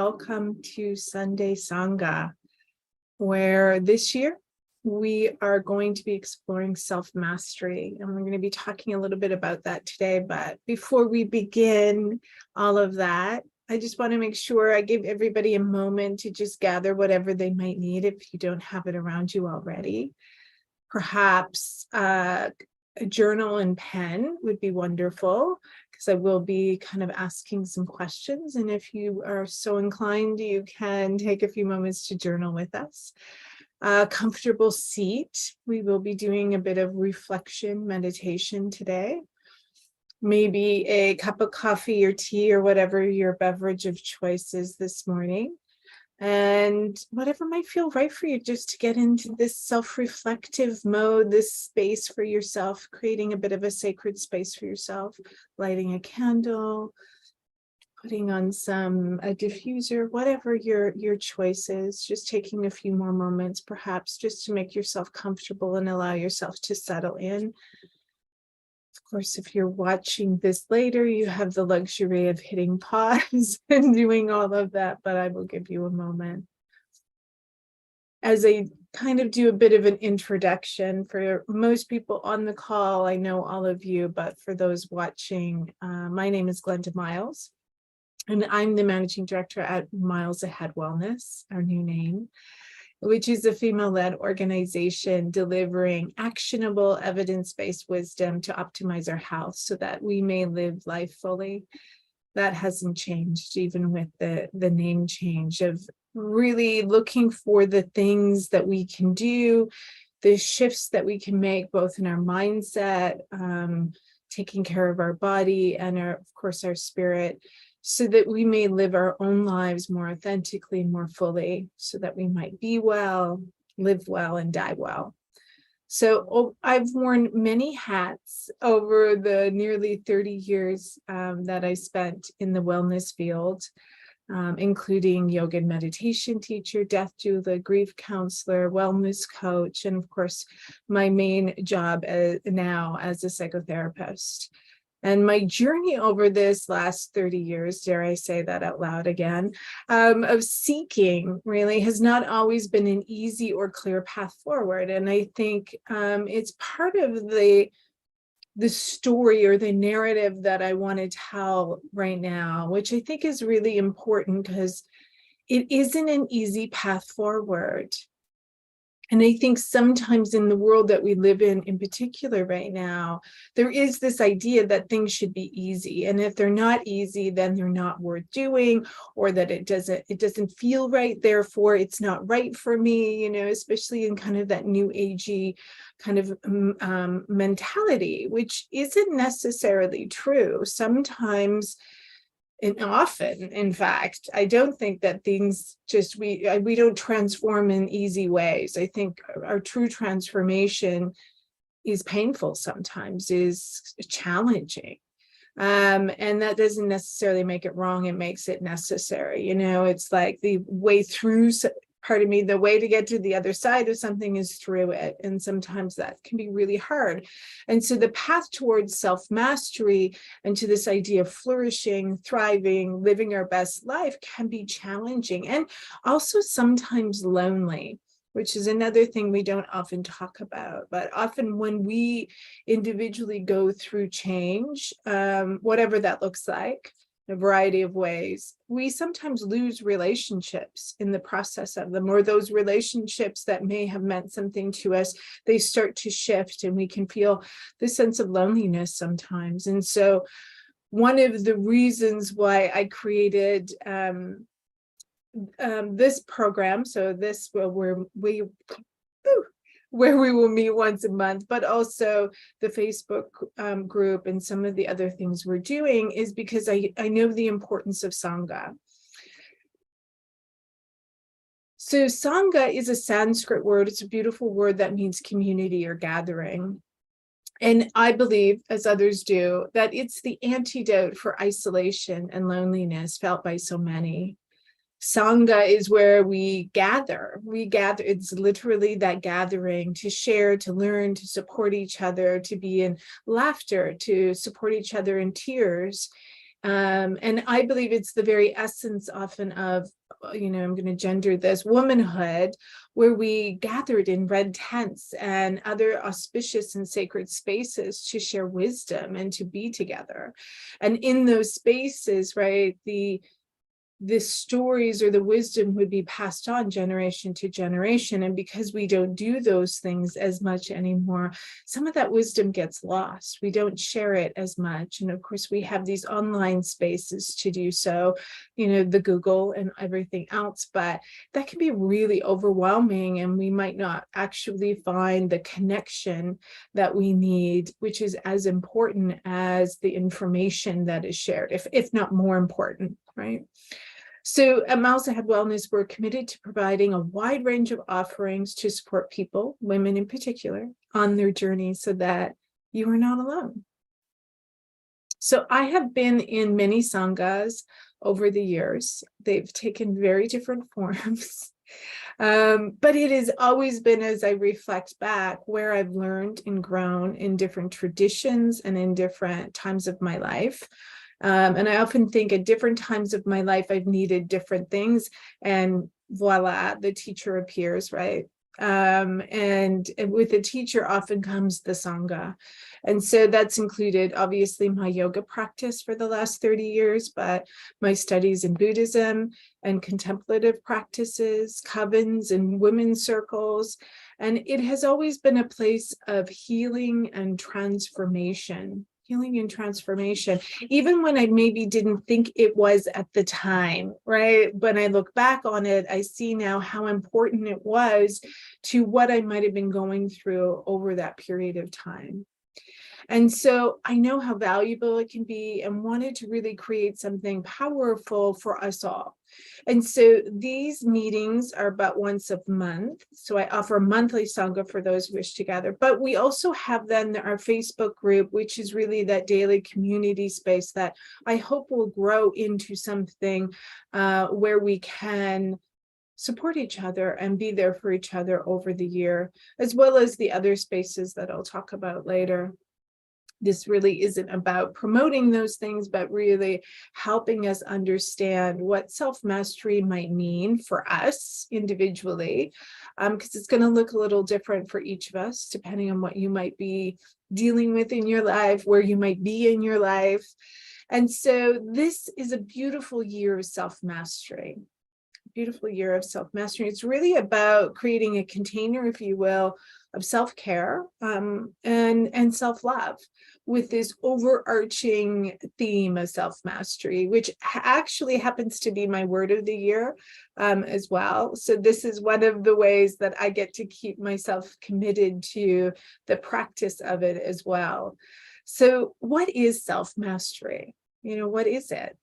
welcome to Sunday Sangha, where this year we are going to be exploring self-mastery, and we're going to be talking a little bit about that today. But before we begin all of that, I just want to make sure I give everybody a moment to just gather whatever they might need if you don't have it around you already. Perhaps a journal and pen would be wonderful, because I will be kind of asking some questions. And if you are so inclined, you can take a few moments to journal with us. A comfortable seat. We will be doing a bit of reflection meditation today. Maybe a cup of coffee or tea or whatever your beverage of choice is this morning. And whatever might feel right for you, just to get into this self-reflective mode, this space for yourself, creating a bit of a sacred space for yourself, lighting a candle, putting on a diffuser, whatever your choice is, just taking a few more moments, perhaps just to make yourself comfortable and allow yourself to settle in. Of course, if you're watching this later, you have the luxury of hitting pause and doing all of that, but I will give you a moment. As I kind of do a bit of an introduction for most people on the call, I know all of you, but for those watching, my name is Glenda Miles, and I'm the managing director at Miles Ahead Wellness, our new name, which is a female-led organization delivering actionable evidence-based wisdom to optimize our health so that we may live life fully. That hasn't changed, even with the name change, of really looking for the things that we can do, the shifts that we can make, both in our mindset, taking care of our body, and of course, our spirit, so that we may live our own lives more authentically, more fully, so that we might be well, live well, and die well. So I've worn many hats over the nearly 30 years that I spent in the wellness field, including yoga and meditation teacher, death doula, grief counselor, wellness coach, and of course, my main job now as a psychotherapist. And my journey over this last 30 years, dare I say that out loud again, of seeking really has not always been an easy or clear path forward. And I think it's part of the story or the narrative that I want to tell right now, which I think is really important because it isn't an easy path forward. And I think sometimes in the world that we live in particular right now, there is this idea that things should be easy. And if they're not easy, then they're not worth doing, or that it doesn't feel right. Therefore, it's not right for me, especially in kind of that new agey kind of mentality, which isn't necessarily true. Sometimes, and often, in fact, I don't think that things we don't transform in easy ways. I think our true transformation is painful sometimes, is challenging. And that doesn't necessarily make it wrong. It makes it necessary. It's like the way through, the way to get to the other side of something is through it. And sometimes that can be really hard. And so the path towards self-mastery and to this idea of flourishing, thriving, living our best life can be challenging and also sometimes lonely, which is another thing we don't often talk about. But often when we individually go through change, whatever that looks like, a variety of ways, we sometimes lose relationships in the process of them, or those relationships that may have meant something to us, they start to shift, and we can feel this sense of loneliness sometimes. And so one of the reasons why I created this program, so this where we will meet once a month, but also the Facebook group and some of the other things we're doing, is because I know the importance of Sangha. So Sangha is a Sanskrit word. It's a beautiful word that means community or gathering. And I believe, as others do, that it's the antidote for isolation and loneliness felt by so many. Sangha is where we gather. It's literally that gathering to share, to learn, to support each other, to be in laughter, to support each other in tears. And I believe it's the very essence often of, I'm going to gender this, womanhood, where we gathered in red tents and other auspicious and sacred spaces to share wisdom and to be together. And in those spaces, right, the stories or the wisdom would be passed on generation to generation. And because we don't do those things as much anymore, some of that wisdom gets lost. We don't share it as much. And of course, we have these online spaces to do so, the Google and everything else, but that can be really overwhelming. And we might not actually find the connection that we need, which is as important as the information that is shared, if not more important, right? So at Miles Ahead Wellness, we're committed to providing a wide range of offerings to support people, women in particular, on their journey so that you are not alone. So I have been in many Sanghas over the years. They've taken very different forms. But it has always been, as I reflect back, where I've learned and grown in different traditions and in different times of my life. And I often think at different times of my life, I've needed different things, and voila, the teacher appears, right? And with the teacher often comes the Sangha. And so that's included, obviously, my yoga practice for the last 30 years, but my studies in Buddhism and contemplative practices, covens and women's circles. And it has always been a place of healing and transformation. Even when I maybe didn't think it was at the time, right? When I look back on it, I see now how important it was to what I might have been going through over that period of time. And so I know how valuable it can be and wanted to really create something powerful for us all. And so these meetings are about once a month. So I offer a monthly Sangha for those who wish to gather. But we also have then our Facebook group, which is really that daily community space that I hope will grow into something where we can support each other and be there for each other over the year, as well as the other spaces that I'll talk about later. This really isn't about promoting those things, but really helping us understand what self-mastery might mean for us individually, because it's going to look a little different for each of us, depending on what you might be dealing with in your life, where you might be in your life. And so this is a beautiful year of self-mastery. Beautiful year of self-mastery. It's really about creating a container, if you will, of self-care and self-love, with this overarching theme of self-mastery, which actually happens to be my word of the year as well. So this is one of the ways that I get to keep myself committed to the practice of it as well. So what is self-mastery? What is it?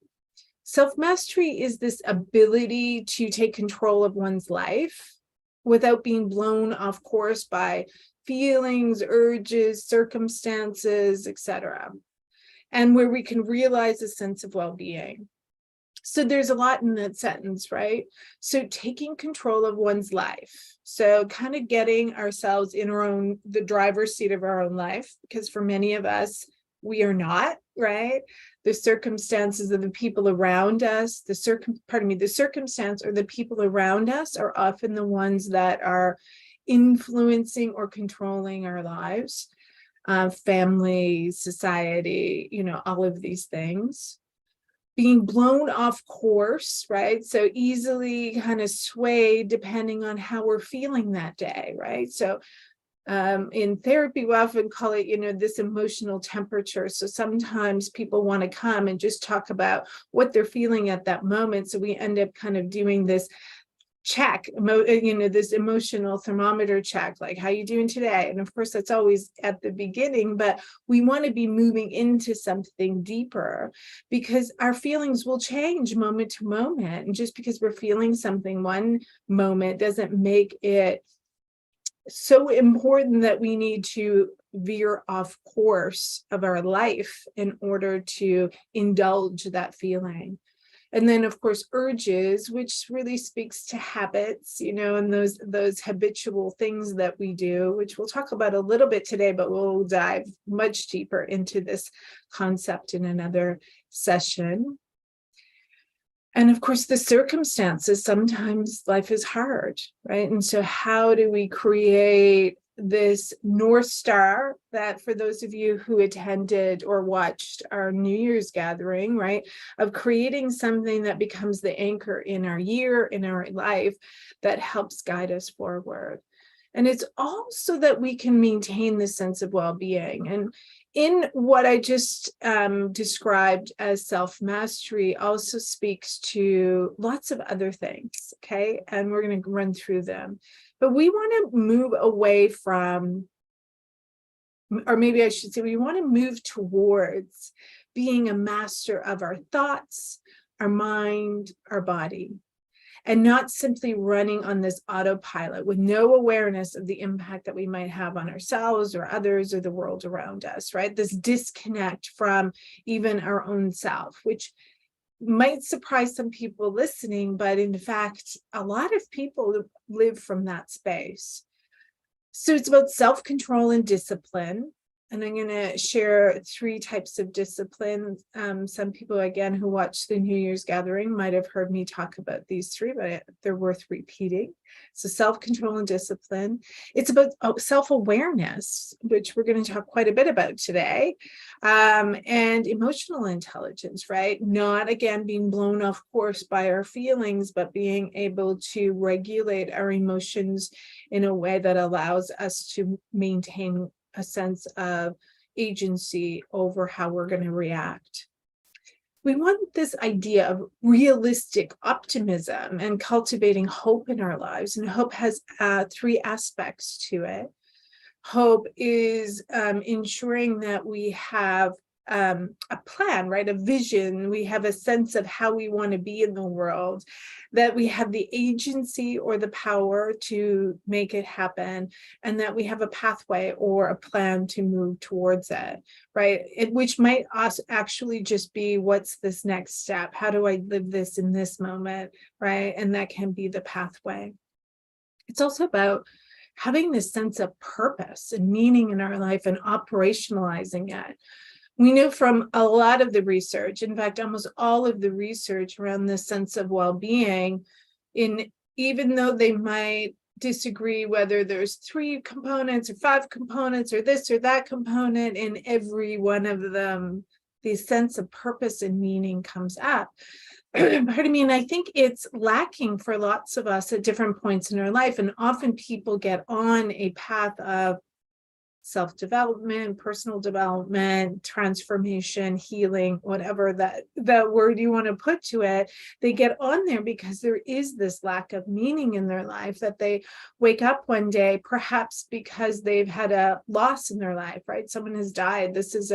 Self-mastery is this ability to take control of one's life without being blown off course by feelings, urges, circumstances, etc., and where we can realize a sense of well-being. So there's a lot in that sentence, right? So taking control of one's life. So kind of getting ourselves in the driver's seat of our own life, because for many of us, we are not, right? The circumstances of the people around us, the circumstance or the people around us are often the ones that are influencing or controlling our lives, family, society, all of these things. Being blown off course, right? So easily kind of swayed depending on how we're feeling that day, right? So in therapy, we often call it, this emotional temperature. So sometimes people want to come and just talk about what they're feeling at that moment. So we end up kind of doing this check, this emotional thermometer check, like, how you doing today? And of course, that's always at the beginning, but we want to be moving into something deeper, because our feelings will change moment to moment. And just because we're feeling something one moment doesn't make it so important that we need to veer off course of our life in order to indulge that feeling. And then, of course, urges, which really speaks to habits, and those habitual things that we do, which we'll talk about a little bit today, but we'll dive much deeper into this concept in another session. And of course, the circumstances, sometimes life is hard, right? And so how do we create this North Star that, for those of you who attended or watched our New Year's gathering, right, of creating something that becomes the anchor in our year, in our life, that helps guide us forward. And it's also that we can maintain this sense of well-being. And in what I just described as self-mastery also speaks to lots of other things, okay? And we're going to run through them. But we want to move away from, or maybe I should say, we want to move towards being a master of our thoughts, our mind, our body, and not simply running on this autopilot with no awareness of the impact that we might have on ourselves or others or the world around us, right? This disconnect from even our own self, which might surprise some people listening, but in fact, a lot of people live from that space. So it's about self-control and discipline. And I'm going to share 3 types of discipline. Some people, again, who watched the New Year's gathering might have heard me talk about these 3, but they're worth repeating. So self-control and discipline. It's about self-awareness, which we're going to talk quite a bit about today, and emotional intelligence, right? Not, again, being blown off course by our feelings, but being able to regulate our emotions in a way that allows us to maintain a sense of agency over how we're going to react. We want this idea of realistic optimism and cultivating hope in our lives. And hope has 3 aspects to it. Hope is ensuring that we have a plan, right? A vision. We have a sense of how we want to be in the world, that we have the agency or the power to make it happen, and that we have a pathway or a plan to move towards it, right? Which might actually just be, what's this next step? How do I live this in this moment, right? And that can be the pathway. It's also about having this sense of purpose and meaning in our life and operationalizing it. We know from a lot of the research, in fact, almost all of the research around this sense of well-being, even though they might disagree whether there's 3 components or 5 components or this or that component, in every one of them, the sense of purpose and meaning comes up. Pardon me, and I think it's lacking for lots of us at different points in our life. And often people get on a path of self-development, personal development, transformation, healing, whatever that word you want to put to it. They get on there because there is this lack of meaning in their life, that they wake up one day, perhaps because they've had a loss in their life, right? Someone has died. This is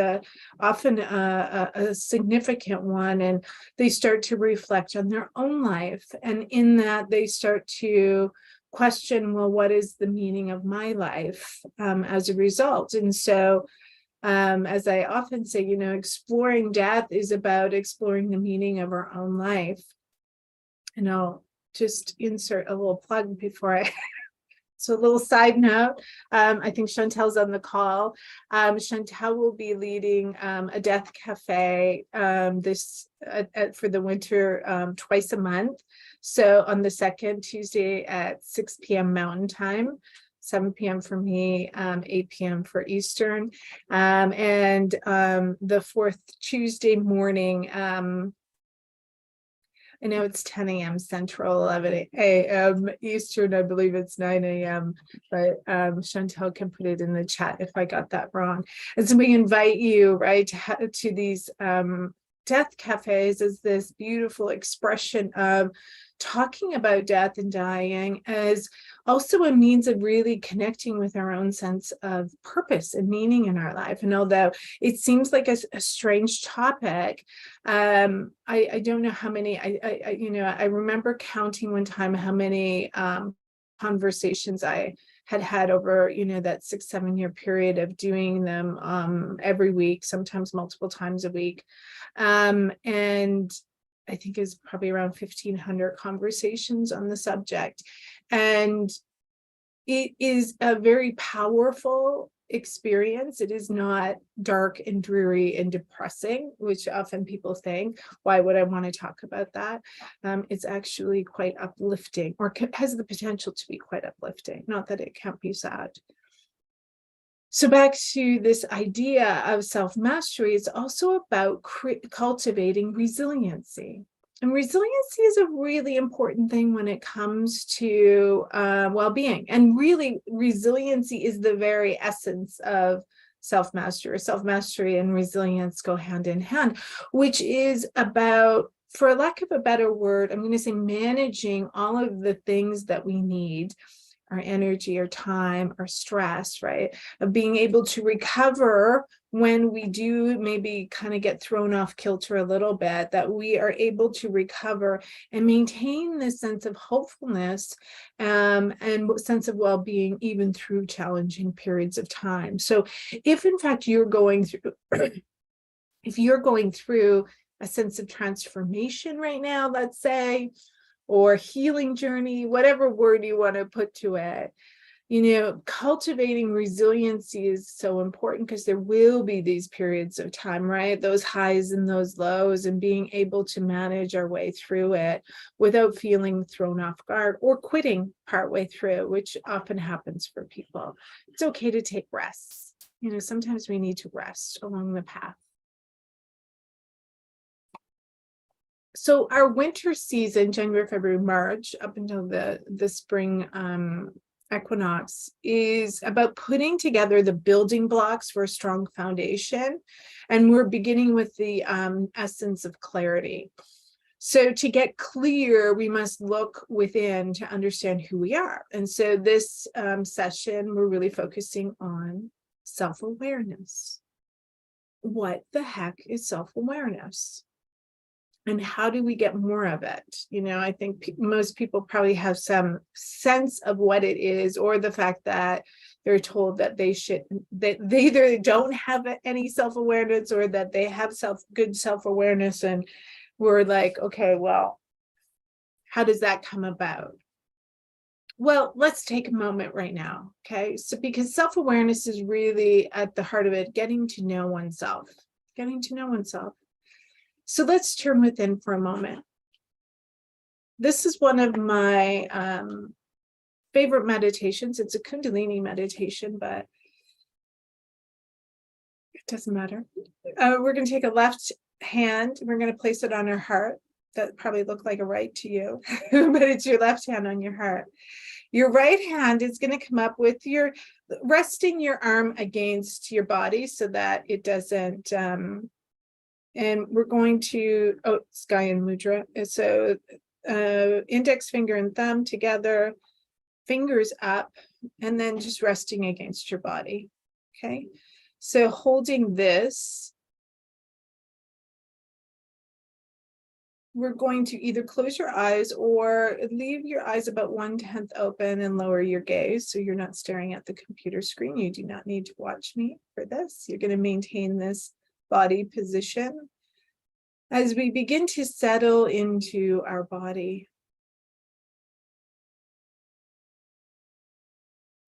often a significant one, and they start to reflect on their own life. And in that, they start to question, well, what is the meaning of my life as a result? And so, as I often say, exploring death is about exploring the meaning of our own life. And I'll just insert a little plug before I so a little side note, I think Chantel's on the call. Chantel will be leading a death cafe for the winter twice a month. So on the second Tuesday at 6 p.m. Mountain Time, 7 p.m. for me, 8 p.m. for Eastern. And the 4th Tuesday morning, I know it's 10 a.m. Central, 11 a.m. Eastern. I believe it's 9 a.m. But Chantel can put it in the chat if I got that wrong. And so we invite you, right, to these death cafes as this beautiful expression of talking about death and dying as also a means of really connecting with our own sense of purpose and meaning in our life. And although it seems like a strange topic, I don't know how many, I remember counting one time how many conversations I had over, that 6-7 year period of doing them every week, sometimes multiple times a week. And I think is probably around 1,500 conversations on the subject. And it is a very powerful experience. It is not dark and dreary and depressing, which often people think. Why would I want to talk about that? It's actually quite uplifting, or has the potential to be quite uplifting. Not that it can't be sad. So back to this idea of self-mastery, it's also about cultivating resiliency. And resiliency is a really important thing when it comes to well-being. And really, resiliency is the very essence of self-mastery. Self-mastery and resilience go hand in hand, which is about, for lack of a better word, I'm going to say managing all of the things that we need, our energy, our time, our stress, right? Of being able to recover when we do maybe kind of get thrown off kilter a little bit, that we are able to recover and maintain this sense of hopefulness and sense of well-being even through challenging periods of time. So if in fact you're going through, if you're going through a sense of transformation right now, let's say, or healing journey, whatever word you want to put to it, cultivating resiliency is so important, because there will be these periods of time, right? Those highs and those lows, and being able to manage our way through it without feeling thrown off guard or quitting partway through, which often happens for people. It's okay to take rests. Sometimes we need to rest along the path. So our winter season, January, February, March, up until the spring equinox, is about putting together the building blocks for a strong foundation. And we're beginning with the essence of clarity. So to get clear, we must look within to understand who we are. And so this session, we're really focusing on self-awareness. What the heck is self-awareness? And how do we get more of it? I think most people probably have some sense of what it is, or the fact that they're told that they either don't have any self-awareness, or that they have good self-awareness. And we're like, okay, well, how does that come about? Well, let's take a moment right now, okay? So because self-awareness is really at the heart of it, getting to know oneself. So let's turn within for a moment. This is one of my favorite meditations. It's a Kundalini meditation, but it doesn't matter. We're going to take a left hand. We're going to place it on our heart. That probably looked like a right to you, but it's your left hand on your heart. Your right hand is going to come up with resting your arm against your body so that it doesn't... and we're going to, Sky and Mudra. So index finger and thumb together, fingers up, and then just resting against your body. Okay. So holding this, we're going to either close your eyes or leave your eyes about 1/10 open and lower your gaze. So you're not staring at the computer screen. You do not need to watch me for this. You're going to maintain this body position as we begin to settle into our body.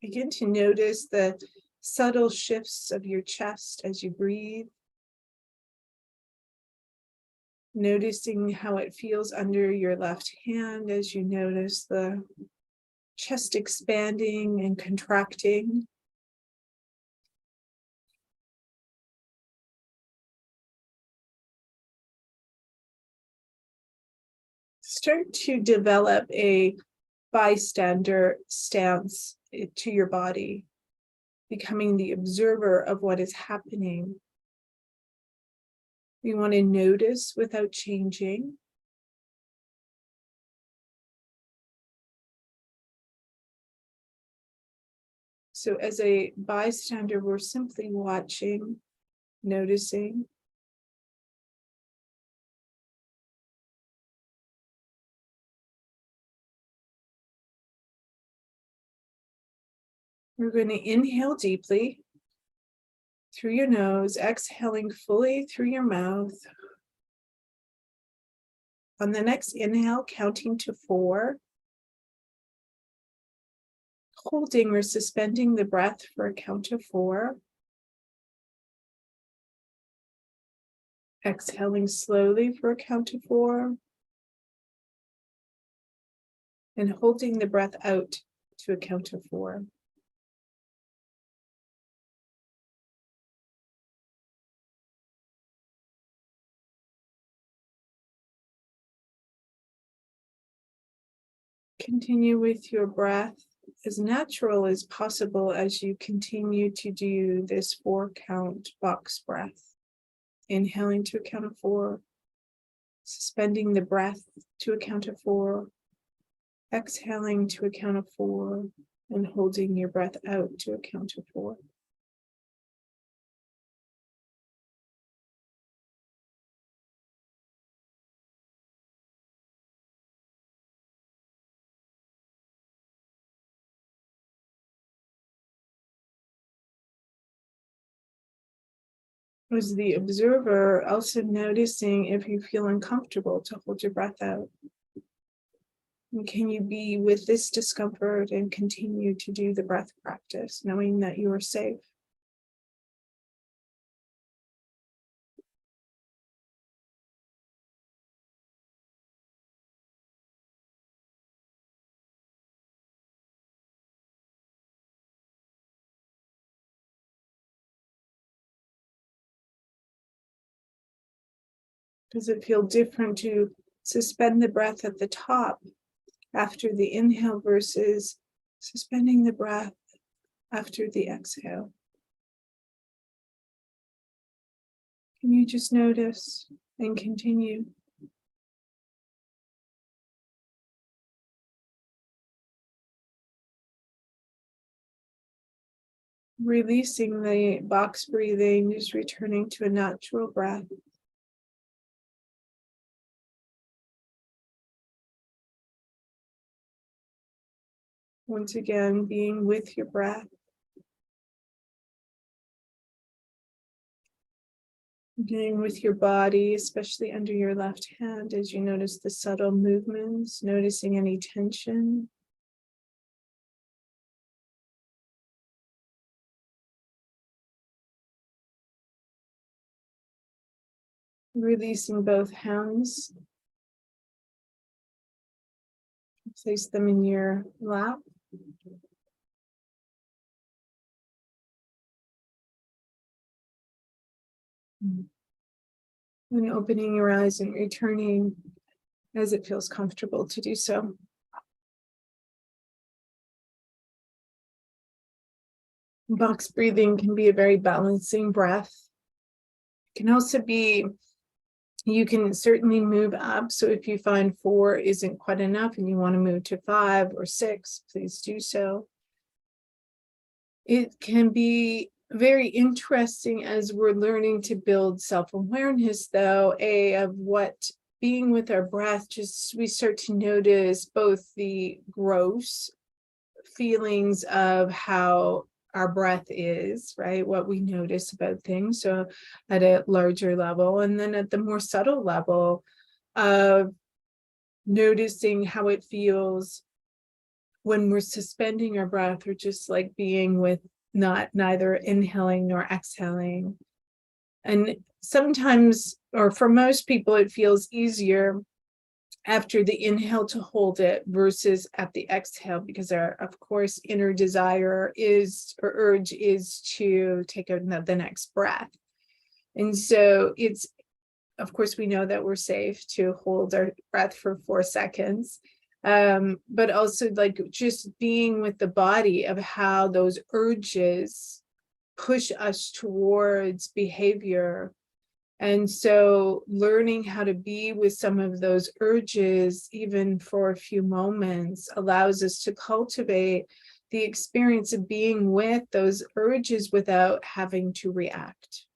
Begin to notice the subtle shifts of your chest as you breathe. Noticing how it feels under your left hand as you notice the chest expanding and contracting. Start to develop a bystander stance to your body, becoming the observer of what is happening. We want to notice without changing. So as a bystander, we're simply watching, noticing. We're going to inhale deeply through your nose, exhaling fully through your mouth. On the next inhale, counting to 4, holding or suspending the breath for a count of 4. Exhaling slowly for a count of 4. And holding the breath out to a count of 4. Continue with your breath as natural as possible as you continue to do this 4-count box breath. Inhaling to a count of 4, suspending the breath to a count of 4, exhaling to a count of 4, and holding your breath out to a count of 4. As the observer, also noticing if you feel uncomfortable to hold your breath out. And can you be with this discomfort and continue to do the breath practice, knowing that you are safe? Does it feel different to suspend the breath at the top after the inhale versus suspending the breath after the exhale? Can you just notice and continue? Releasing the box breathing, just returning to a natural breath. Once again, being with your breath. Being with your body, especially under your left hand, as you notice the subtle movements, noticing any tension. Releasing both hands. Place them in your lap. And opening your eyes and returning as it feels comfortable to do so. Box breathing can be a very balancing breath. It can also be, you can certainly move up. So if you find 4 isn't quite enough and you want to move to 5 or 6, please do so. It can be very interesting as we're learning to build self-awareness, though, of what being with our breath, just we start to notice both the gross feelings of how our breath is, right? What we notice about things. So at a larger level, and then at the more subtle level of noticing how it feels when we're suspending our breath, or just like being with neither inhaling nor exhaling. And sometimes, or for most people, it feels easier after the inhale to hold it versus at the exhale, because our, of course, inner desire is, or urge is, to take the next breath. And so it's, of course, we know that we're safe to hold our breath for 4 seconds. But also like just being with the body of how those urges push us towards behavior. And so learning how to be with some of those urges, even for a few moments, allows us to cultivate the experience of being with those urges without having to react.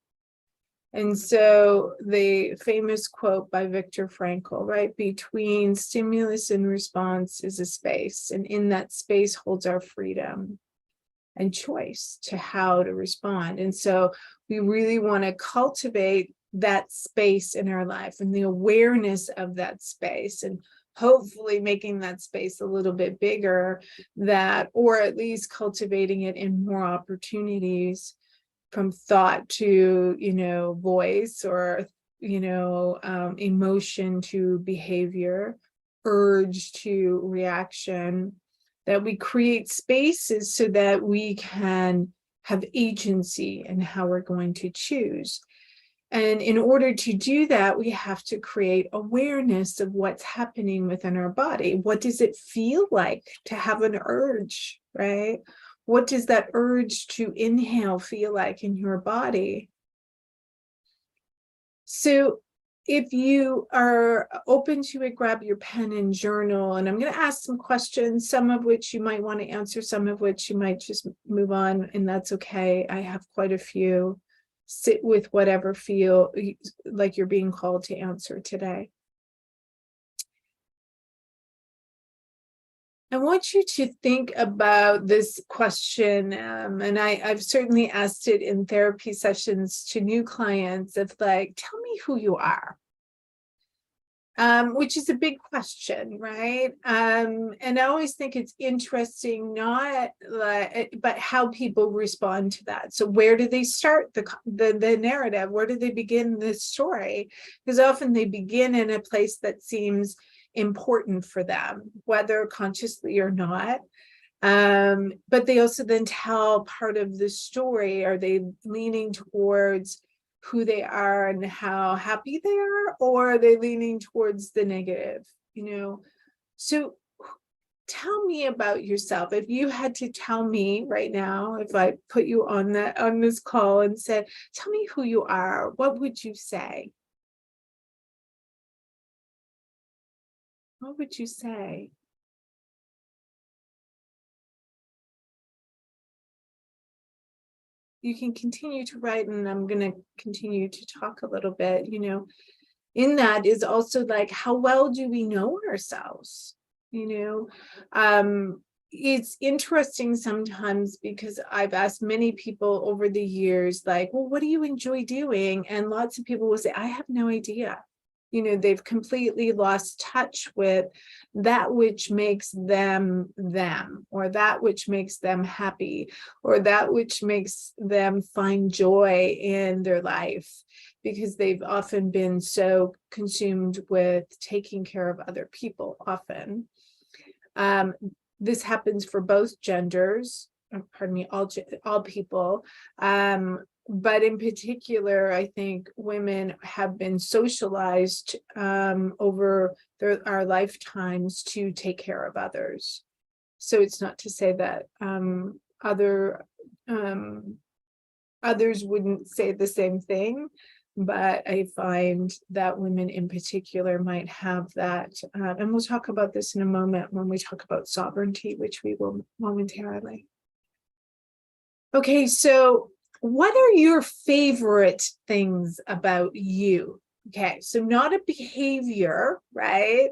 And so the famous quote by Viktor Frankl, right? Between stimulus and response is a space, and in that space holds our freedom and choice to how to respond. And so we really want to cultivate that space in our life and the awareness of that space, and hopefully making that space a little bit bigger, that, or at least cultivating it in more opportunities, from thought to, voice, or, emotion to behavior, urge to reaction, that we create spaces so that we can have agency in how we're going to choose. And in order to do that, we have to create awareness of what's happening within our body. What does it feel like to have an urge, right? What does that urge to inhale feel like in your body? So if you are open to it, grab your pen and journal, and I'm going to ask some questions, some of which you might want to answer, some of which you might just move on, and that's okay. I have quite a few. Sit with whatever feel like you're being called to answer today. I want you to think about this question, and I've certainly asked it in therapy sessions to new clients, of like, tell me who you are. Which is a big question, right? And I always think it's interesting, not like, but how people respond to that. So where do they start the narrative? Where do they begin the story? Because often they begin in a place that seems important for them, whether consciously or not. But they also then tell part of the story. Are they leaning towards who they are and how happy they are, or are they leaning towards the negative? So tell me about yourself. If you had to tell me right now, if I put you on this call and said, tell me who you are, what would you say? What would you say? You can continue to write, and I'm going to continue to talk a little bit. In that is also like, how well do we know ourselves? It's interesting sometimes, because I've asked many people over the years, like, well, what do you enjoy doing? And lots of people will say, I have no idea. They've completely lost touch with that which makes them, or that which makes them happy, or that which makes them find joy in their life, because they've often been so consumed with taking care of other people often. This happens for both genders, all people. But in particular, I think women have been socialized over our lifetimes to take care of others. So it's not to say that others wouldn't say the same thing, but I find that women in particular might have that. And we'll talk about this in a moment when we talk about sovereignty, which we will momentarily. Okay, so what are your favorite things about you? Okay, so not a behavior, right?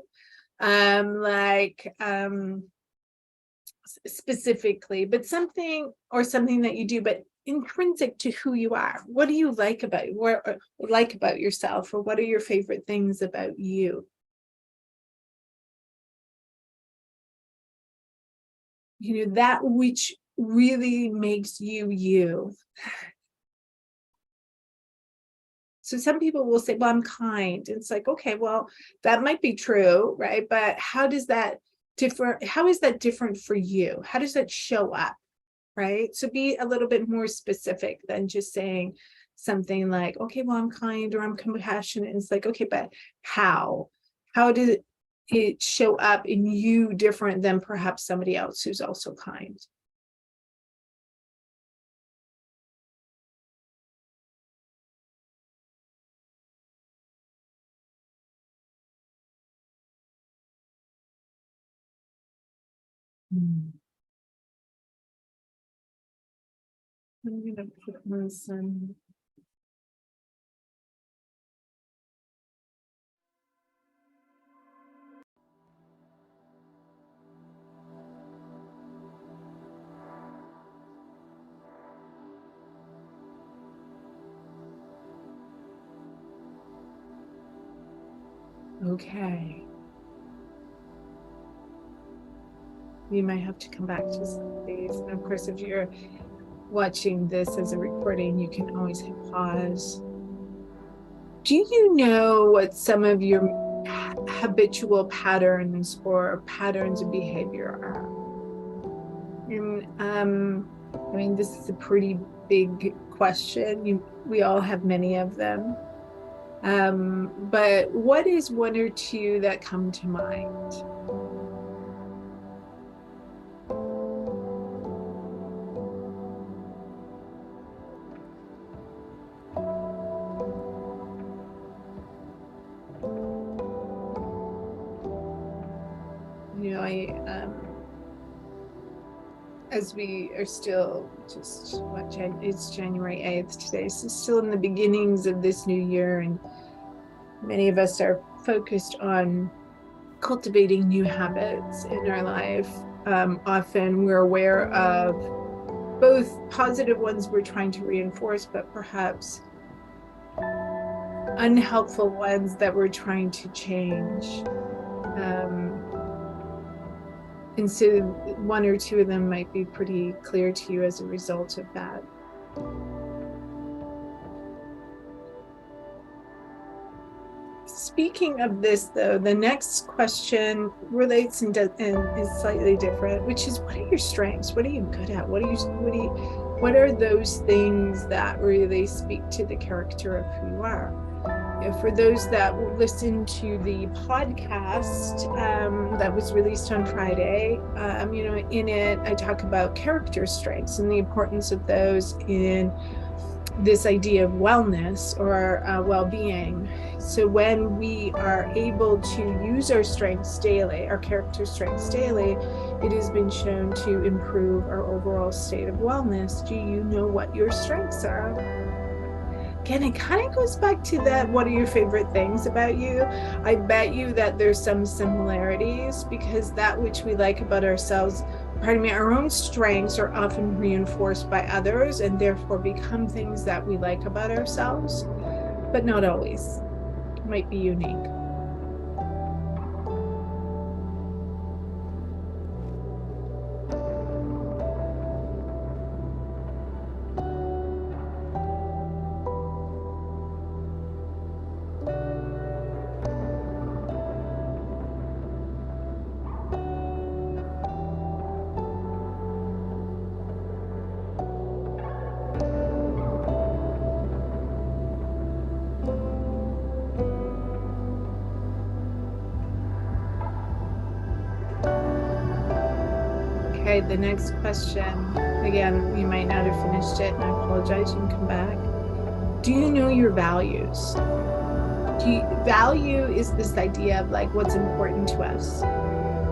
Specifically, but something that you do, but intrinsic to who you are. What do you like about yourself, or what are your favorite things about you? That which really makes you you. So some people will say, well, I'm kind. It's like, okay, well, that might be true, right? But how is that different for you? How does that show up, right? So be a little bit more specific than just saying something like, okay, well, I'm kind, or I'm compassionate. And it's like, okay, but how? How did it show up in you different than perhaps somebody else who's also kind? Hmm. I'm gonna put this in. Okay. You might have to come back to some of these. And of course, if you're watching this as a recording, you can always hit pause. Do you know what some of your habitual patterns or patterns of behavior are? And I mean, this is a pretty big question. We all have many of them. But what is one or two that come to mind? You know, as we are still just it's January 8th today, so still in the beginnings of this new year, and many of us are focused on cultivating new habits in our life. Often we're aware of both positive ones we're trying to reinforce, but perhaps unhelpful ones that we're trying to change. And so one or two of them might be pretty clear to you as a result of that. Speaking of this, though, the next question relates and is slightly different, which is, what are your strengths? What are you good at? What are those things that really speak to the character of who you are? For those that will listen to the podcast that was released on Friday, in it, I talk about character strengths and the importance of those in this idea of wellness or well-being. So when we are able to use our strengths daily, our character strengths daily, it has been shown to improve our overall state of wellness. Do you know what your strengths are? Again, it kind of goes back to that, what are your favorite things about you? I bet you that there's some similarities, because that which we like about ourselves, our own strengths are often reinforced by others and therefore become things that we like about ourselves, but not always. It might be unique. Okay, the next question, again, you might not have finished it, and I apologize, you can come back. Do you know your values? Value is this idea of like what's important to us.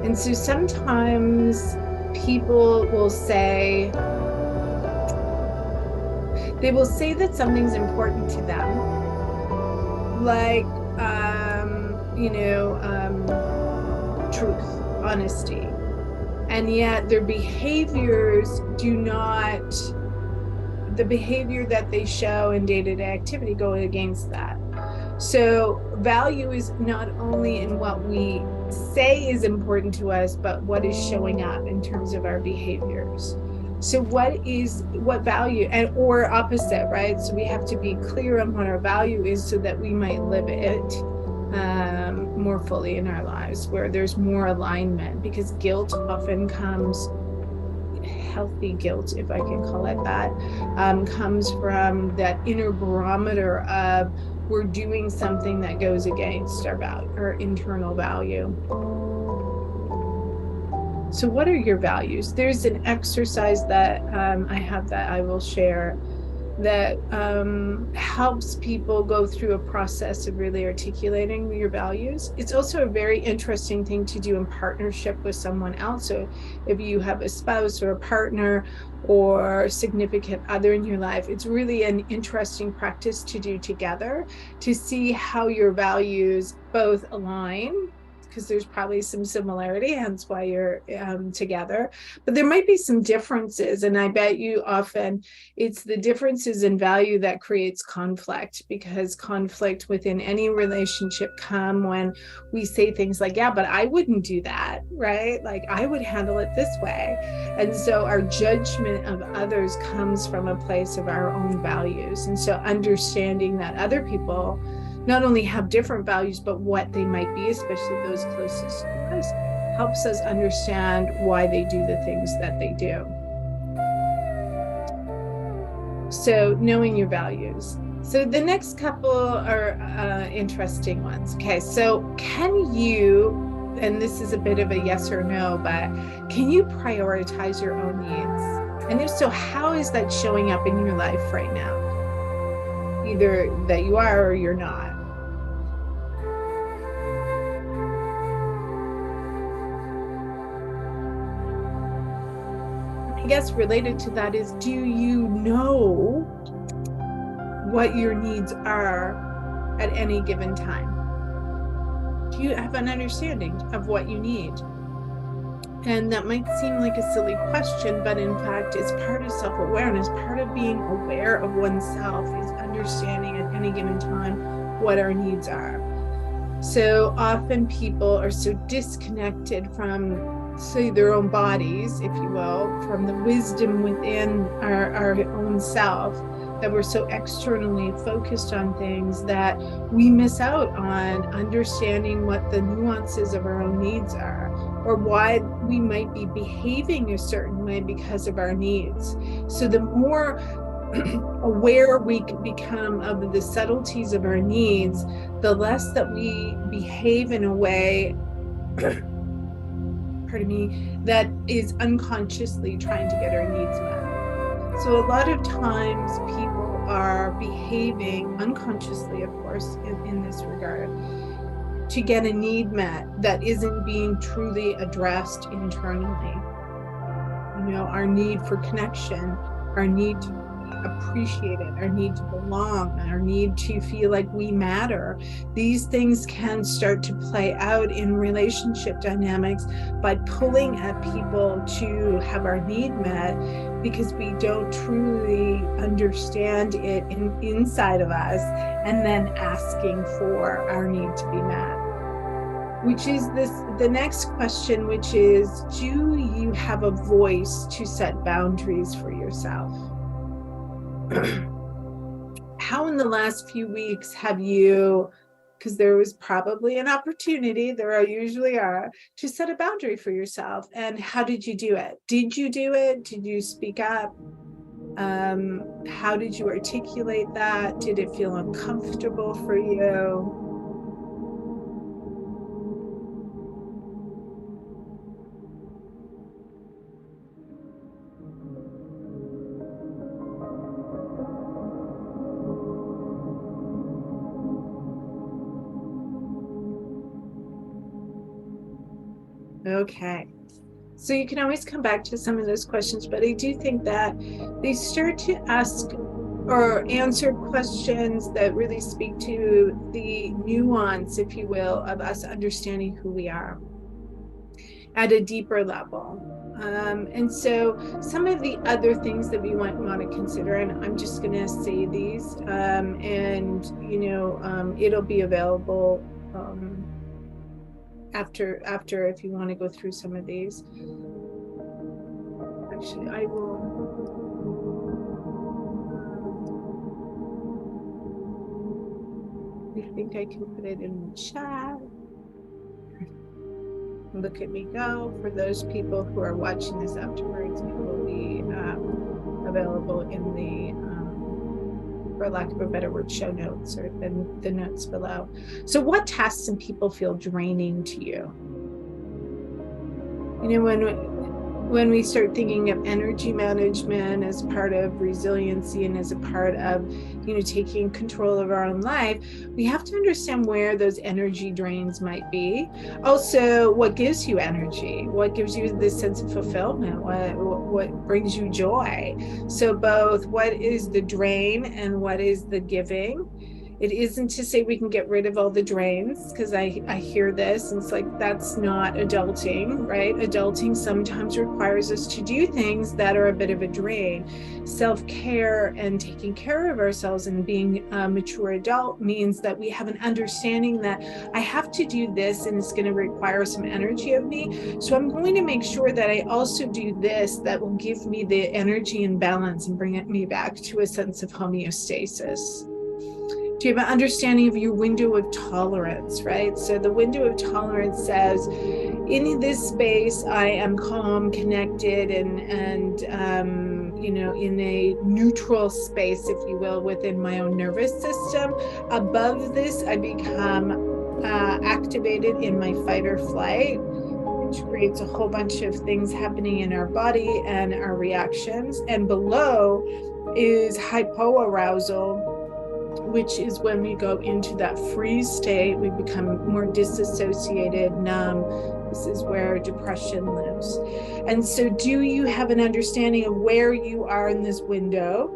And so sometimes people will say, that something's important to them, like, truth, honesty. And yet their behaviors the behavior that they show in day-to-day activity go against that. So value is not only in what we say is important to us, but what is showing up in terms of our behaviors. So what value, or opposite, right? So we have to be clear on what our value is so that we might live it more fully in our lives, where there's more alignment, because guilt often comes, healthy guilt, if I can call it that, comes from that inner barometer of we're doing something that goes against our internal value. So what are your values? There's an exercise that I have that I will share that helps people go through a process of really articulating your values. It's also a very interesting thing to do in partnership with someone else. So if you have a spouse or a partner or significant other in your life, it's really an interesting practice to do together to see how your values both align because there's probably some similarity, hence why you're together. But there might be some differences, and I bet you often it's the differences in value that creates conflict, because conflict within any relationship come when we say things like, yeah, but I wouldn't do that, right? Like, I would handle it this way. And so our judgment of others comes from a place of our own values. And so understanding that other people not only have different values, but what they might be, especially those closest to us, helps us understand why they do the things that they do. So knowing your values. So the next couple are interesting ones. Okay, so can you, and this is a bit of a yes or no, but can you prioritize your own needs? And if so, how is that showing up in your life right now? Either that you are or you're not. I guess related to that is, do you know what your needs are at any given time? Do you have an understanding of what you need? And that might seem like a silly question, but in fact, it's part of self-awareness. Part of being aware of oneself is understanding at any given time what our needs are. So often people are so disconnected from, say, their own bodies, if you will, from the wisdom within our own self, that we're so externally focused on things that we miss out on understanding what the nuances of our own needs are, or why we might be behaving a certain way because of our needs. So the more aware we become of the subtleties of our needs, the less that we behave in a way, pardon me, that is unconsciously trying to get our needs met. So a lot of times people are behaving unconsciously, of course, in this regard, to get a need met that isn't being truly addressed internally. You know, our need for connection, our need to be appreciated, our need to belong, our need to feel like we matter. These things can start to play out in relationship dynamics by pulling at people to have our need met, because we don't truly understand it inside of us, and then asking for our need to be met. Which is the next question, which is, do you have a voice to set boundaries for yourself? How in the last few weeks have you, because there was probably an opportunity, there usually are, to set a boundary for yourself, and how did you do it? Did you do it? Did you speak up? How did you articulate that? Did it feel uncomfortable for you? Okay. So you can always come back to some of those questions, but I do think that they start to ask or answer questions that really speak to the nuance, if you will, of us understanding who we are at a deeper level. And so some of the other things that we want to consider, and I'm just going to say these, and it'll be available after if you want to go through some of these. Actually, I will. I think I can put it in the chat. Look at me go. For those people who are watching this afterwards, it will be available in the, for lack of a better word, show notes, or the notes below. So what tasks and people feel draining to you? You know, when we start thinking of energy management as part of resiliency and as a part of, taking control of our own life, we have to understand where those energy drains might be. Also, what gives you energy? What gives you this sense of fulfillment? What brings you joy? So both what is the drain and what is the giving? It isn't to say we can get rid of all the drains, because I hear this and it's like, that's not adulting, right? Adulting sometimes requires us to do things that are a bit of a drain. Self-care and taking care of ourselves and being a mature adult means that we have an understanding that I have to do this and it's going to require some energy of me. So I'm going to make sure that I also do this that will give me the energy and balance and bring me back to a sense of homeostasis. Do you have an understanding of your window of tolerance, right? So the window of tolerance says, in this space, I am calm, connected, and in a neutral space, if you will, within my own nervous system. Above this, I become activated in my fight or flight, which creates a whole bunch of things happening in our body and our reactions. And below is hypoarousal, which is when we go into that freeze state. We become more disassociated, numb. This is where depression lives. And so do you have an understanding of where you are in this window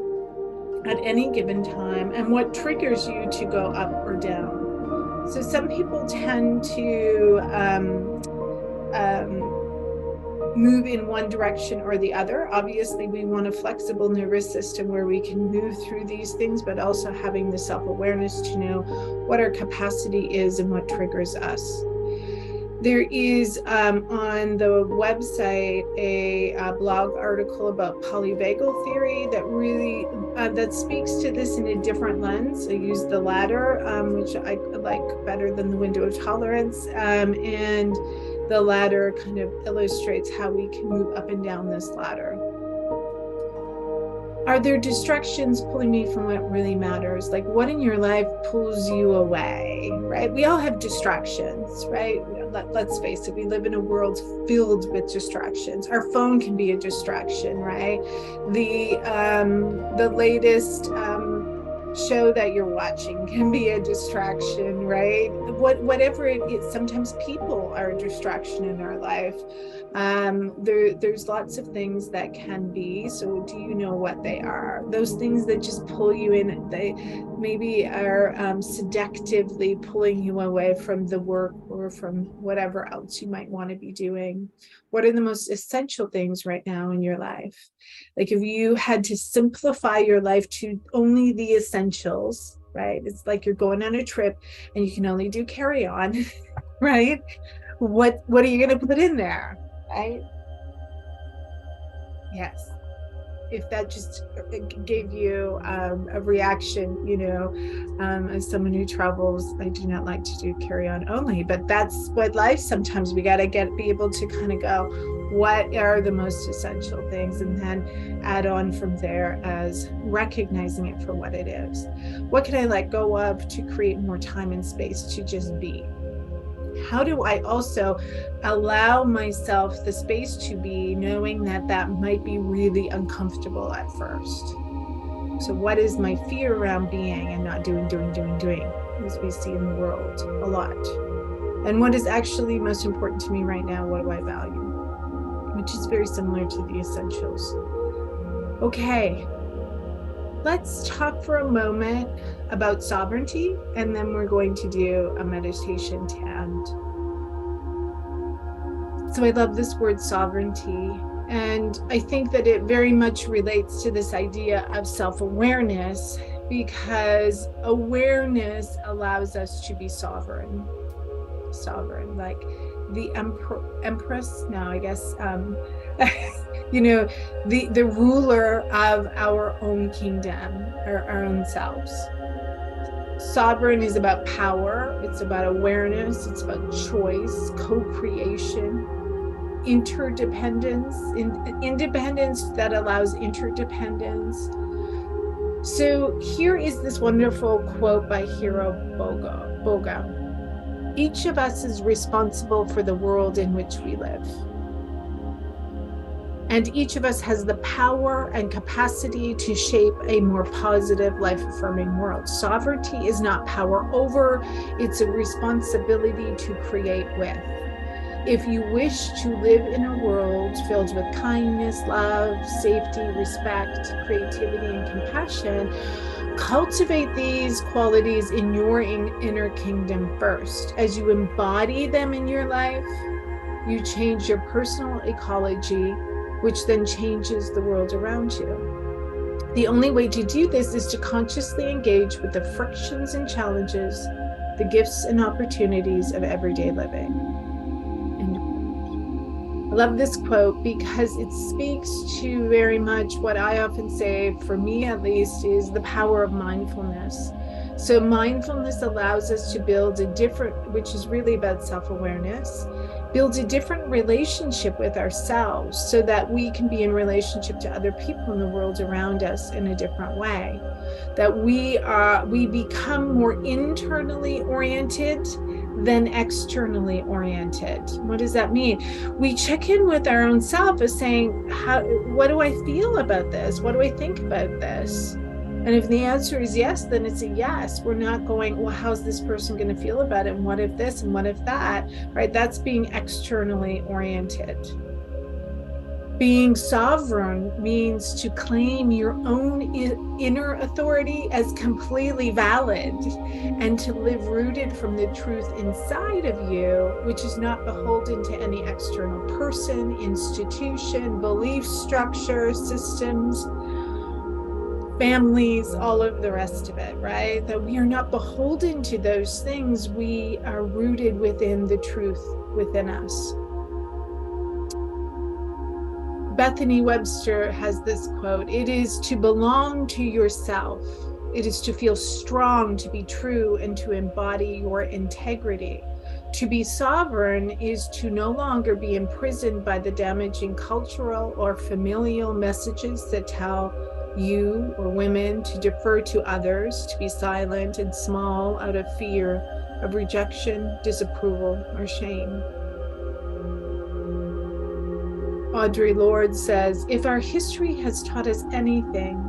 at any given time and what triggers you to go up or down? So some people tend to move in one direction or the other. Obviously, we want a flexible nervous system where we can move through these things, but also having the self-awareness to know what our capacity is and what triggers us. There is on the website a blog article about polyvagal theory that really that speaks to this in a different lens. I use the ladder, which I like better than the window of tolerance, and the ladder kind of illustrates how we can move up and down this ladder. Are there distractions pulling me from what really matters? Like, what in your life pulls you away, right? We all have distractions, right? Let's face it, we live in a world filled with distractions. Our phone can be a distraction, right? The latest show that you're watching can be a distraction, right? Whatever it is, sometimes people are a distraction in our life. There's lots of things that can be. So do you know what they are? Those things that just pull you in, they maybe are seductively pulling you away from the work or from whatever else you might want to be doing. What are the most essential things right now in your life? Like, if you had to simplify your life to only the essentials, right? It's like you're going on a trip and you can only do carry-on, right? What are you going to put in there, right? Yes. If that just gave you a reaction, as someone who travels, I do not like to do carry-on only, but that's what life, sometimes we got to be able to kind of go, what are the most essential things, and then add on from there as recognizing it for what it is. What can I let go of to create more time and space to just be? How do I also allow myself the space to be, knowing that that might be really uncomfortable at first? So what is my fear around being and not doing, as we see in the world a lot? And what is actually most important to me right now? What do I value? Which is very similar to the essentials. Okay, let's talk for a moment about sovereignty, and then we're going to do a meditation to end. So I love this word sovereignty, and I think that it very much relates to this idea of self-awareness, because awareness allows us to be sovereign, like the empress now, I guess, the ruler of our own kingdom, our own selves. Sovereign is about power, it's about awareness, it's about choice, co-creation, interdependence, independence that allows interdependence. So here is this wonderful quote by Hiro Boga. Each of us is responsible for the world in which we live. And each of us has the power and capacity to shape a more positive, life-affirming world. Sovereignty is not power over, it's a responsibility to create with. If you wish to live in a world filled with kindness, love, safety, respect, creativity, and compassion, cultivate these qualities in your inner kingdom first. As you embody them in your life, you change your personal ecology, which then changes the world around you. The only way to do this is to consciously engage with the frictions and challenges, the gifts and opportunities of everyday living. I love this quote because it speaks to very much what I often say, for me at least, is the power of mindfulness. So mindfulness allows us to build a different, which is really about self-awareness, build a different relationship with ourselves so that we can be in relationship to other people in the world around us in a different way. That we become more internally oriented than externally oriented. What does that mean? We check in with our own self as saying, what do I feel about this? What do I think about this? And if the answer is yes, then it's a yes. We're not going, well, how's this person going to feel about it? And what if this and what if that, right? That's being externally oriented. Being sovereign means to claim your own inner authority as completely valid and to live rooted from the truth inside of you, which is not beholden to any external person, institution, belief structure, systems, families, all of the rest of it, right? That we are not beholden to those things. We are rooted within the truth within us. Bethany Webster has this quote: "It is to belong to yourself. It is to feel strong, to be true, and to embody your integrity. To be sovereign is to no longer be imprisoned by the damaging cultural or familial messages that tell you or women to defer to others, to be silent and small out of fear of rejection, disapproval, or shame." Audre Lorde says, "If our history has taught us anything,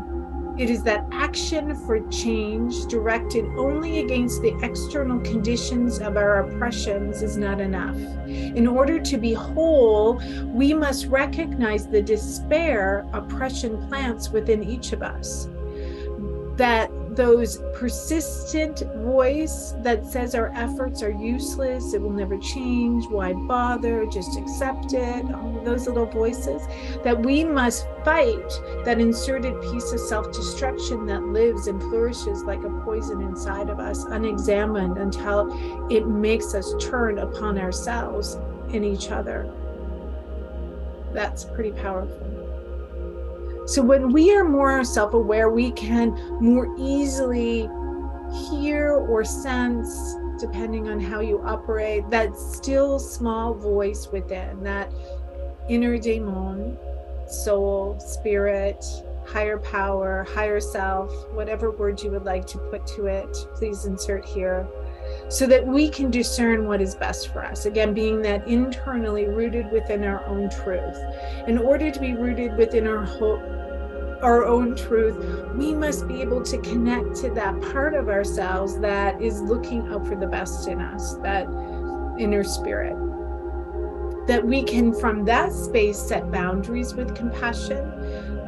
it is that action for change directed only against the external conditions of our oppressions is not enough. In order to be whole, we must recognize the despair oppression plants within each of us. That those persistent voice that says our efforts are useless, it will never change, why bother, just accept it, all of those little voices, that we must fight that inserted piece of self-destruction that lives and flourishes like a poison inside of us, unexamined, until it makes us turn upon ourselves and each other." That's pretty powerful. So when we are more self-aware, we can more easily hear or sense, depending on how you operate, that still small voice within, that inner daemon, soul, spirit, higher power, higher self, whatever word you would like to put to it, please insert here, so that we can discern what is best for us. Again, being that internally rooted within our own truth. In order to be rooted within our own truth, we must be able to connect to that part of ourselves that is looking out for the best in us, that inner spirit. That we can, from that space, set boundaries with compassion,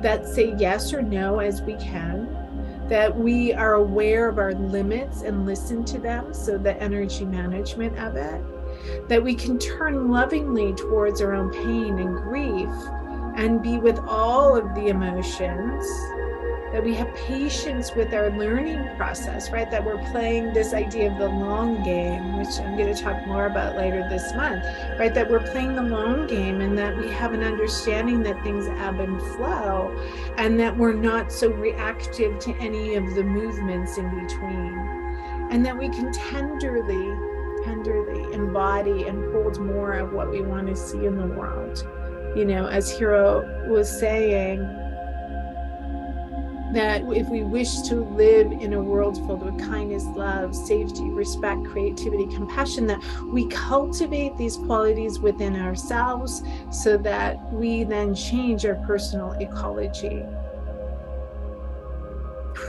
that say yes or no as we can, that we are aware of our limits and listen to them, so the energy management of it, that we can turn lovingly towards our own pain and grief and be with all of the emotions, that we have patience with our learning process, right? That we're playing this idea of the long game, which I'm going to talk more about later this month, right? That we're playing the long game, and that we have an understanding that things ebb and flow, and that we're not so reactive to any of the movements in between, and that we can tenderly embody and hold more of what we want to see in the world. You know, as Hiro was saying, that if we wish to live in a world filled with kindness, love, safety, respect, creativity, compassion, that we cultivate these qualities within ourselves so that we then change our personal ecology.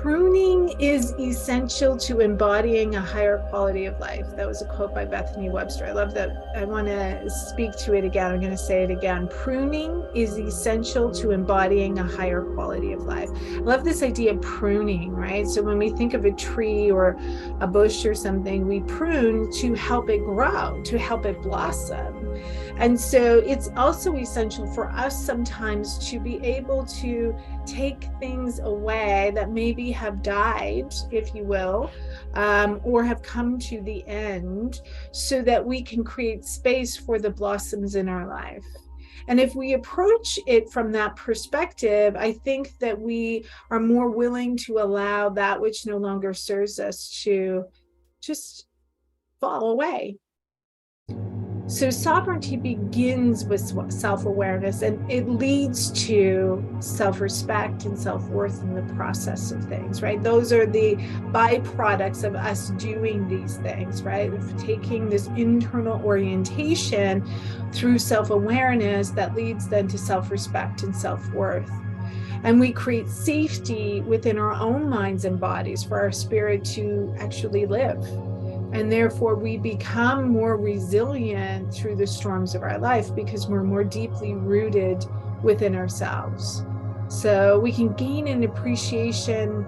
Pruning is essential to embodying a higher quality of life. That was a quote by Bethany Webster. I love that. I want to speak to it again. I'm going to say it again. Pruning is essential to embodying a higher quality of life. I love this idea of pruning, right? So when we think of a tree or a bush or something, we prune to help it grow, to help it blossom. And so it's also essential for us sometimes to be able to take things away that maybe have died, if you will, or have come to the end, so that we can create space for the blossoms in our life. And if we approach it from that perspective, I think that we are more willing to allow that which no longer serves us to just fall away. So sovereignty begins with self-awareness, and it leads to self-respect and self-worth in the process of things, right? Those are the byproducts of us doing these things, right? Of taking this internal orientation through self-awareness that leads then to self-respect and self-worth. And we create safety within our own minds and bodies for our spirit to actually live. And therefore, we become more resilient through the storms of our life because we're more deeply rooted within ourselves. So we can gain an appreciation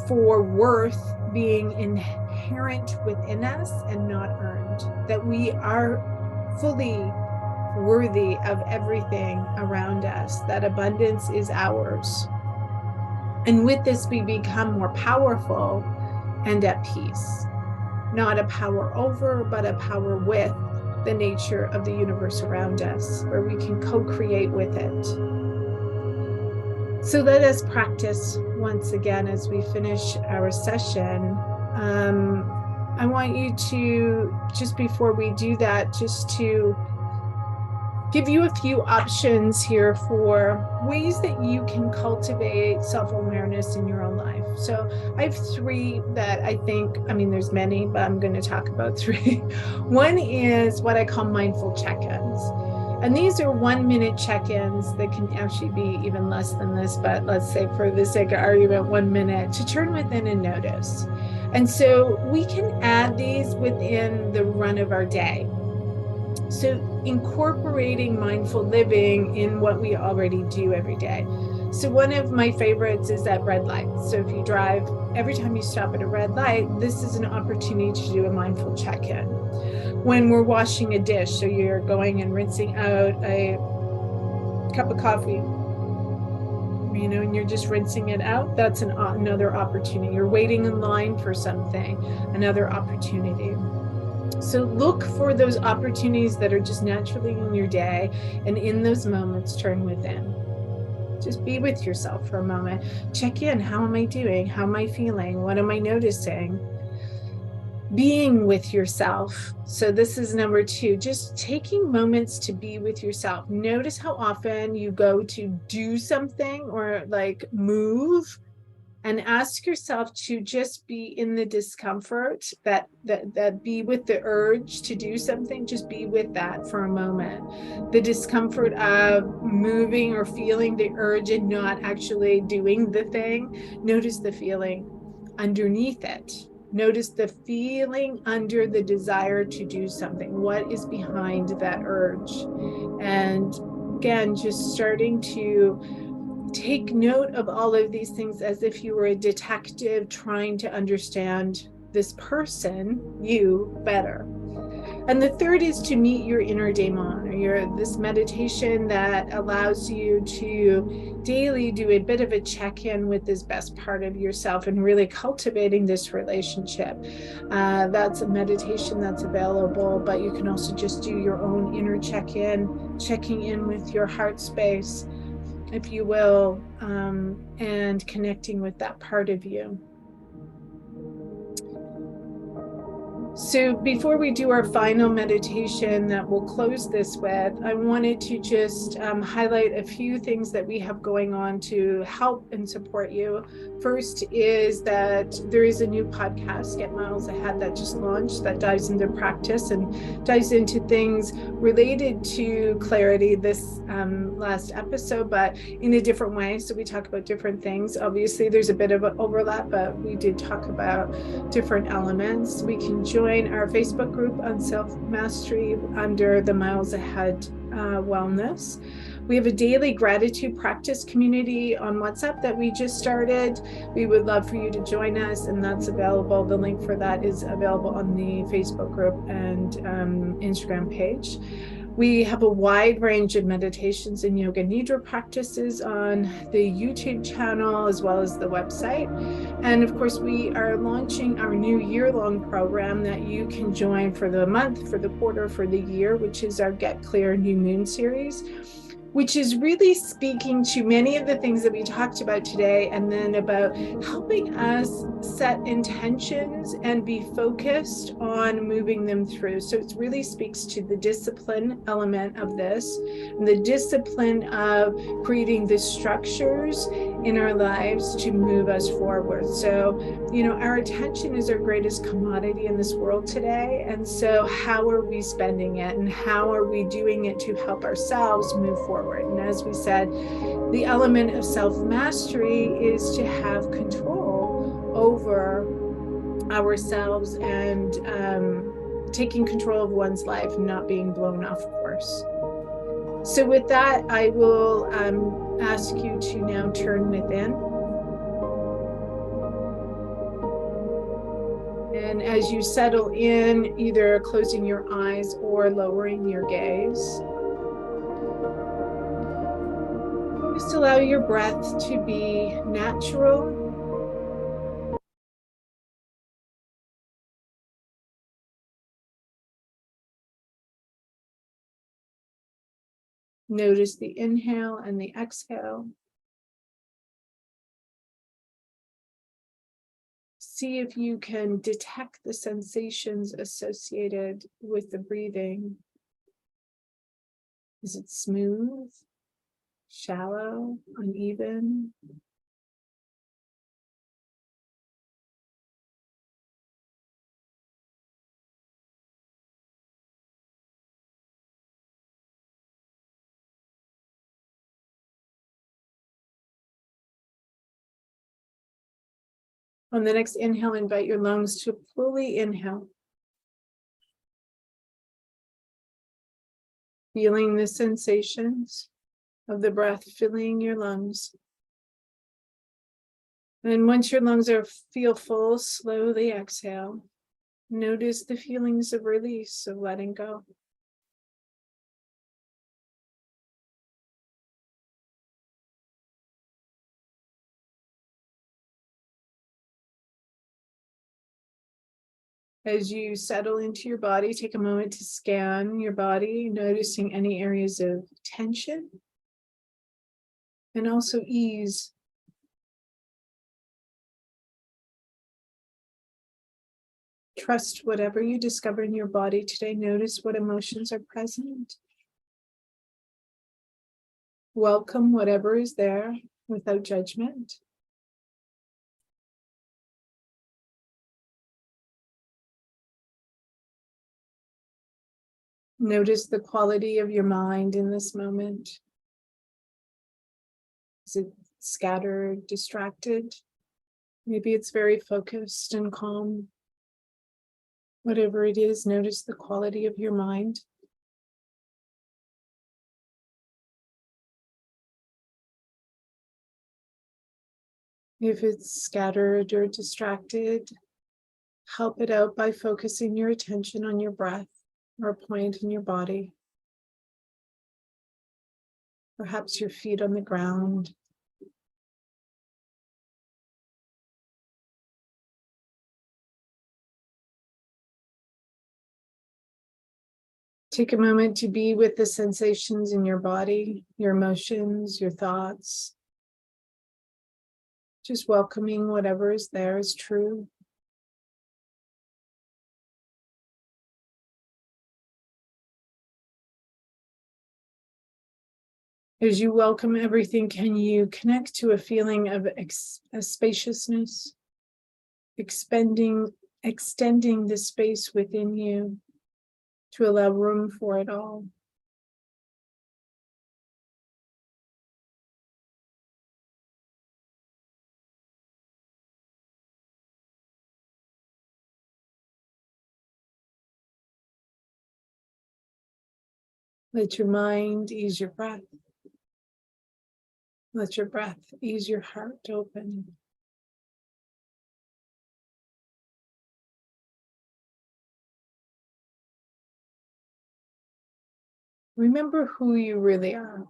for worth being inherent within us and not earned, that we are fully worthy of everything around us, that abundance is ours. And with this, we become more powerful and at peace. Not a power over, but a power with the nature of the universe around us, where we can co-create with it. So let us practice once again as we finish our session. I want you to, just before we do that, just to give you a few options here for ways that you can cultivate self-awareness in your own life. So I have three that I think, there's many, but I'm going to talk about three. One is what I call mindful check-ins. And these are 1 minute check-ins that can actually be even less than this, but let's say for the sake of argument, 1 minute to turn within and notice. And so we can add these within the run of our day. So incorporating mindful living in what we already do every day. So one of my favorites is at red light. So if you drive, every time you stop at a red light, this is an opportunity to do a mindful check-in. When we're washing a dish, so you're going and rinsing out a cup of coffee, and you're just rinsing it out, that's another opportunity. You're waiting in line for something, another opportunity. So look for those opportunities that are just naturally in your day, and in those moments, turn within. Just be with yourself for a moment. Check in. How am I doing? How am I feeling? What am I noticing? Being with yourself. So this is number 2, just taking moments to be with yourself. Notice how often you go to do something or like move, and ask yourself to just be in the discomfort, that be with the urge to do something. Just be with that for a moment. The discomfort of moving or feeling the urge and not actually doing the thing. Notice the feeling underneath it. Notice the feeling under the desire to do something. What is behind that urge? And again, just starting to take note of all of these things as if you were a detective trying to understand this person, you, better. And the third is to meet your inner daemon, or this meditation that allows you to daily do a bit of a check-in with this best part of yourself and really cultivating this relationship. That's a meditation that's available, but you can also just do your own inner check-in, checking in with your heart space, if you will, and connecting with that part of you. So before we do our final meditation that we'll close this with, I wanted to just highlight a few things that we have going on to help and support you. First is that there is a new podcast, Get Miles Ahead, that just launched, that dives into practice and dives into things related to clarity this last episode, but in a different way. So we talk about different things. Obviously, there's a bit of an overlap, but we did talk about different elements. We can join our Facebook group on self-mastery under the Miles Ahead Wellness. We have a daily gratitude practice community on WhatsApp that we just started. We would love for you to join us, and that's available. The link for that is available on the Facebook group and Instagram page. We have a wide range of meditations and yoga nidra practices on the YouTube channel as well as the website. And of course, we are launching our new year-long program that you can join for the month, for the quarter, for the year, which is our Get Clear New Moon series, which is really speaking to many of the things that we talked about today, and then about helping us set intentions and be focused on moving them through. So it really speaks to the discipline element of this, and the discipline of creating the structures in our lives to move us forward. So, our attention is our greatest commodity in this world today. And so how are we spending it, and how are we doing it to help ourselves move forward? And as we said, the element of self-mastery is to have control over ourselves and taking control of one's life, not being blown off course. So with that, I will ask you to now turn within. And as you settle in, either closing your eyes or lowering your gaze, just allow your breath to be natural. Notice the inhale and the exhale. See if you can detect the sensations associated with the breathing. Is it smooth, shallow, uneven? On the next inhale, invite your lungs to fully inhale. Feeling the sensations of the breath filling your lungs. And once your lungs feel full, slowly exhale. Notice the feelings of release, of letting go. As you settle into your body, take a moment to scan your body, noticing any areas of tension and also ease. Trust whatever you discover in your body today. Notice what emotions are present. Welcome whatever is there without judgment. Notice the quality of your mind in this moment. Is it scattered, distracted? Maybe it's very focused and calm. Whatever it is, notice the quality of your mind. If it's scattered or distracted, help it out by focusing your attention on your breath or a point in your body. Perhaps your feet on the ground. Take a moment to be with the sensations in your body, your emotions, your thoughts. Just welcoming whatever is there as true. As you welcome everything, can you connect to a feeling of a spaciousness, extending the space within you to allow room for it all? Let your mind ease your breath. Let your breath ease your heart open. Remember who you really are.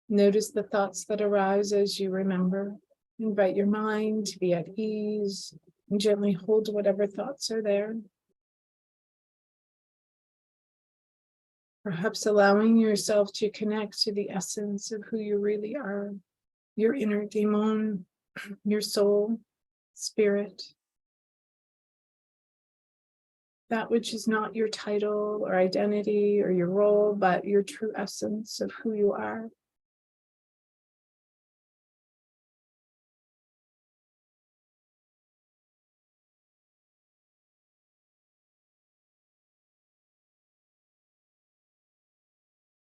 Notice the thoughts that arise as you remember. Invite your mind to be at ease and gently hold whatever thoughts are there. Perhaps allowing yourself to connect to the essence of who you really are, your inner demon, your soul, spirit. That which is not your title or identity or your role, but your true essence of who you are.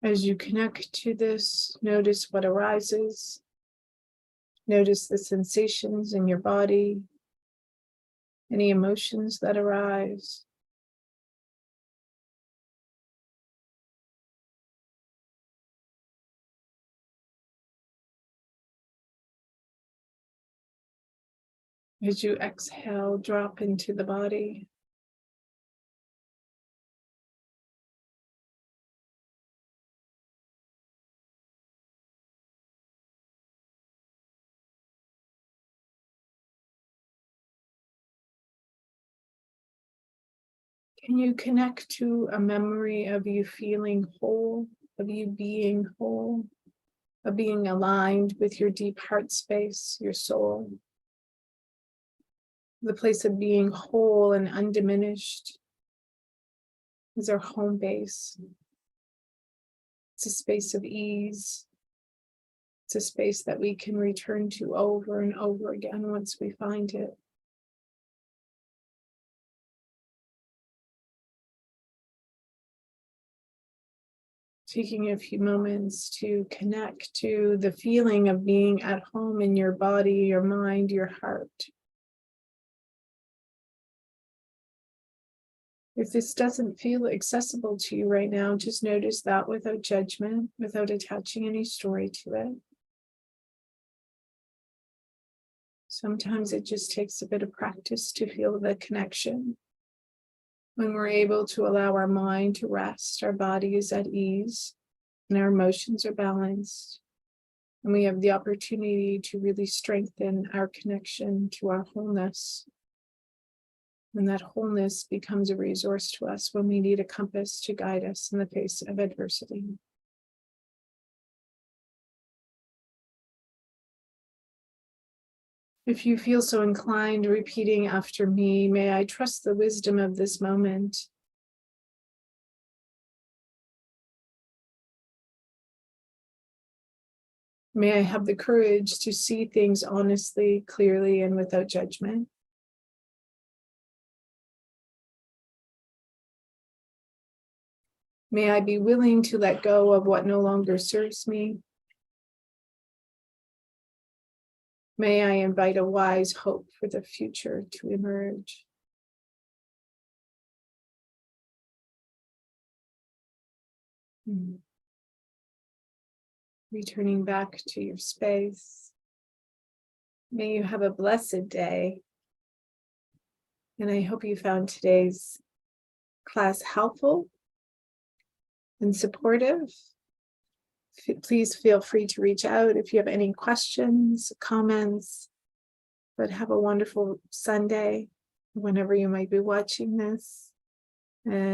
As you connect to this, notice what arises. Notice the sensations in your body, any emotions that arise. As you exhale, drop into the body. Can you connect to a memory of you feeling whole, of you being whole, of being aligned with your deep heart space, your soul? The place of being whole and undiminished is our home base. It's a space of ease. It's a space that we can return to over and over again once we find it. Taking a few moments to connect to the feeling of being at home in your body, your mind, your heart. If this doesn't feel accessible to you right now, just notice that without judgment, without attaching any story to it. Sometimes it just takes a bit of practice to feel the connection. When we're able to allow our mind to rest, our body is at ease, and our emotions are balanced, and we have the opportunity to really strengthen our connection to our wholeness. And that wholeness becomes a resource to us when we need a compass to guide us in the face of adversity. If you feel so inclined, repeating after me, may I trust the wisdom of this moment. May I have the courage to see things honestly, clearly, and without judgment. May I be willing to let go of what no longer serves me. May I invite a wise hope for the future to emerge. Returning back to your space. May you have a blessed day. And I hope you found today's class helpful and supportive. Please feel free to reach out if you have any questions, comments. But have a wonderful Sunday whenever you might be watching this. And